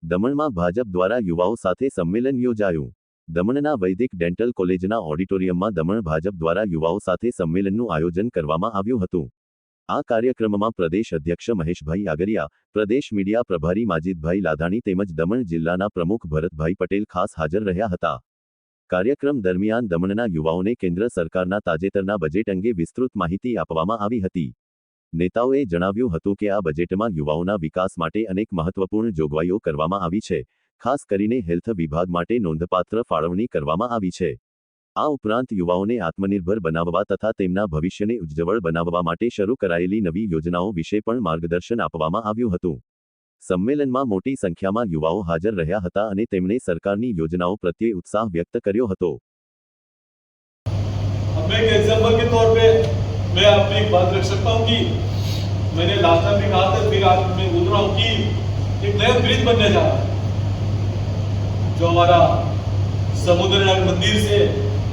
દમણમાં ભાજપ દ્વારા યુવાઓ સાથે સંમેલન યોજાયું। દમણના વૈદિક ડેન્ટલ કોલેજના ઓડિટોરિયમમાં દમણ ભાજપ દ્વારા યુવાઓ સાથે સંમેલનનું આયોજન કરવામાં આવ્યું હતું। આ કાર્યક્રમમાં પ્રદેશ અધ્યક્ષ મહેશભાઈ આગરિયા, પ્રદેશ મીડિયા પ્રભારી માજીદભાઈ લાધાણી તેમજ દમણ જિલ્લાના પ્રમુખ ભરતભાઈ પટેલ ખાસ હાજર રહ્યા હતા। કાર્યક્રમ દરમિયાન દમણના યુવાઓને કેન્દ્ર સરકારના તાજેતરના બજેટ અંગે વિસ્તૃત માહિતી આપવામાં આવી હતી। નેતાઓએ જણાવ્યું હતું કે આ બજેટમાં યુવાઓના વિકાસ માટે અનેક મહત્વપૂર્ણ જોગવાઈઓ કરવામાં આવી છે। ખાસ કરીને હેલ્થ વિભાગ માટે નોંધપાત્ર ફાળવણી કરવામાં આવી છે। આ ઉપરાંત યુવાઓને આત્મનિર્ભર બનાવવા તથા તેમના ભવિષ્યને ઉજ્જવળ બનાવવા માટે શરૂ કરાયેલી નવી યોજનાઓ વિશે પણ માર્ગદર્શન આપવામાં આવ્યું હતું। સંમેલનમાં મોટી સંખ્યામાં યુવાઓ હાજર રહ્યા હતા અને તેમણે સરકારની યોજનાઓ પ્રત્યે उत्साह व्यक्त કર્યો હતો। मैं आपको एक बात रख सकता हूँ कि मैंने लास्ट टाइम भी कहा था, फिर आज मैं बोल रहा हूँ कि एक नया ब्रिज बनने जा रहा है, जो हमारा समुद्र मंदिर से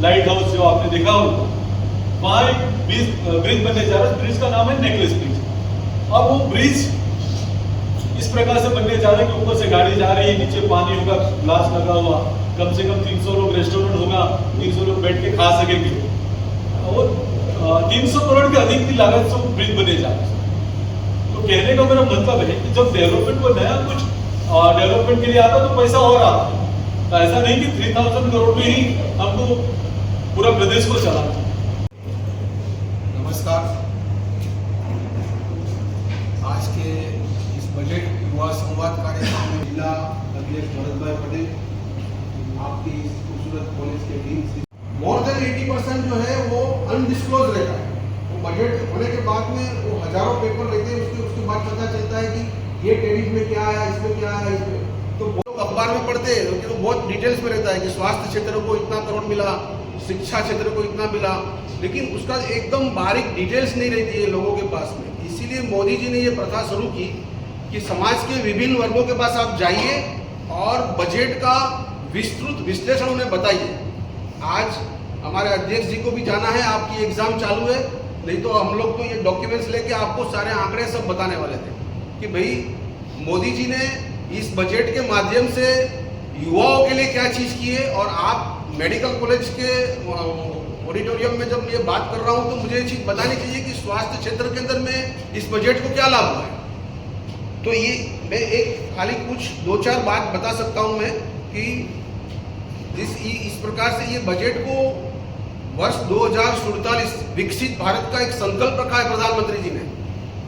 लाइट हाउस जो आपने देखा हो, वहाँ एक ब्रिज बनने जा रहा है। ब्रिज का नाम है नेकलेस ब्रिज। अब वो ब्रिज इस प्रकार से बनने जा रहा है कि ऊपर से गाड़ी जा रही है, नीचे पानी होगा, ग्लास लगा हुआ, कम से कम 300 लोग रेस्टोरेंट होगा, 300 लोग बैठ के खा सकेंगे और 300 करोड़ के अधिक की लागत से ब्रिज बने जा रहे हैं। तो कहने का मेरा मतलब है कि जब डेवलपमेंट को नया कुछ डेवलपमेंट के लिए आता तो पैसा और आता, तो ऐसा नहीं कि 3000 करोड़ में ही हमको पूरा प्रदेश को चलाना। नमस्कार। आज के इस बजट युवा संवाद कार्यक्रम में जिला अध्यक्ष भरतभाई पटेल, आपकी खूबसूरत कॉलेज के डीन, मोर देन 80% जो है वो अनडिस्क्लोज रहता है। वो बजट होने के बाद में वो हजारों पेपर रहते हैं, उसके बाद पता चलता है कि ये टैरिफ में क्या आया, इसमें क्या आया, इसमें तो लोग अखबार में पढ़ते हैं तो बहुत डिटेल्स में रहता है कि स्वास्थ्य क्षेत्र को इतना करोड़ मिला, शिक्षा क्षेत्र को इतना मिला, लेकिन उसका एकदम बारीक डिटेल्स नहीं रहती है लोगों के पास में। इसीलिए मोदी जी ने ये प्रथा शुरू की कि समाज के विभिन्न वर्गों के पास आप जाइए और बजट का विस्तृत विश्लेषण उन्हें बताइए। आज हमारे अध्यक्ष जी को भी जाना है, आपकी एग्जाम चालू है, नहीं तो हम लोग तो ये डॉक्यूमेंट्स लेके आपको सारे आंकड़े सब बताने वाले थे कि भाई मोदी जी ने इस बजट के माध्यम से युवाओं के लिए क्या चीज़ की है। और आप मेडिकल कॉलेज के ऑडिटोरियम में जब ये बात कर रहा हूँ तो मुझे ये चीज़ बतानी चाहिए कि स्वास्थ्य क्षेत्र के अंदर में इस बजट को क्या लाभ हुआ है। तो ये मैं एक खाली कुछ 2-4 बात बता सकता हूँ मैं कि इस प्रकार से ये बजट को वर्ष 2047 विकसित भारत का एक संकल्प रखा है प्रधानमंत्री जी ने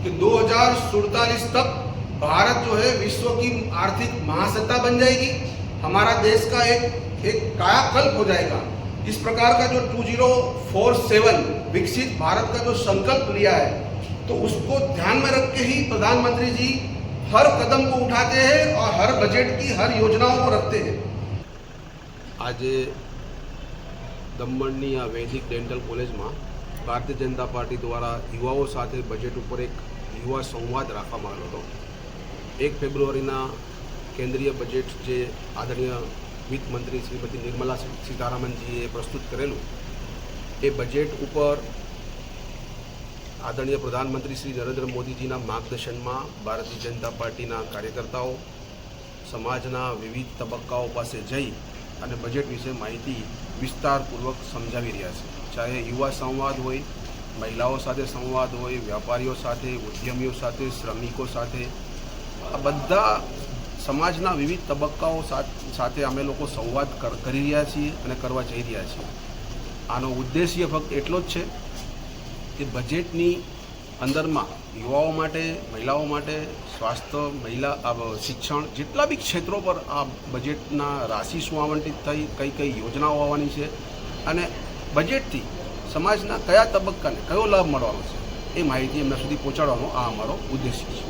कि 2047 तक भारत जो है विश्व की आर्थिक महासत्ता बन जाएगी, हमारा देश का एक कायाकल्प हो जाएगा। इस प्रकार का जो 2047 विकसित भारत का जो संकल्प लिया है तो उसको ध्यान में रख के ही प्रधानमंत्री जी हर कदम को उठाते हैं और हर बजट की हर योजनाओं को रखते हैं। आज दमणनी आ वैदिक डेंटल कॉलेज में भारतीय जनता पार्टी द्वारा युवाओं साथ बजेट पर एक युवा संवाद रखवामां आव्यो हतो। 1 फेब्रुआरीना केंद्रीय बजेट जे आदरणीय वित्त मंत्री श्रीमती निर्मला सीतारामन जीए प्रस्तुत करेलू ए बजेट पर आदरणीय प्रधानमंत्री श्री नरेंद्र मोदी जीना मार्गदर्शन में भारतीय जनता पार्टी कार्यकर्ताओं समाजना विविध तबक्काओं पास जई અને બજેટ વિશે માહિતી વિસ્તારપૂર્વક સમજાવી રહ્યા છે। ચાહે યુવા સંવાદ હોય, મહિલાઓ સાથે સંવાદ હોય, વ્યાપારીઓ સાથે, ઉદ્યમીઓ સાથે, શ્રમિકો સાથે, આ બધા સમાજના વિવિધ તબક્કાઓ સાથે અમે લોકો સંવાદ કરી રહ્યા છીએ અને કરવા જઈ રહ્યા છીએ। આનો ઉદ્દેશ્ય ફક્ત એટલો જ છે કે બજેટની અંદરમાં યુવાઓ માટે, મહિલાઓ માટે, स्वास्थ्य, महिला शिक्षण जेटला भी क्षेत्रों पर आ बजेटना राशि शू आवंटित थई, कई कई योजनाओं आववानी छे अने बजेटथी समाजना कया तबक्काने कयो लाभ मळवानो छे ए माहिती एमना सुधी पहोंचाडવાનો आ अमारो उद्देश्य छे।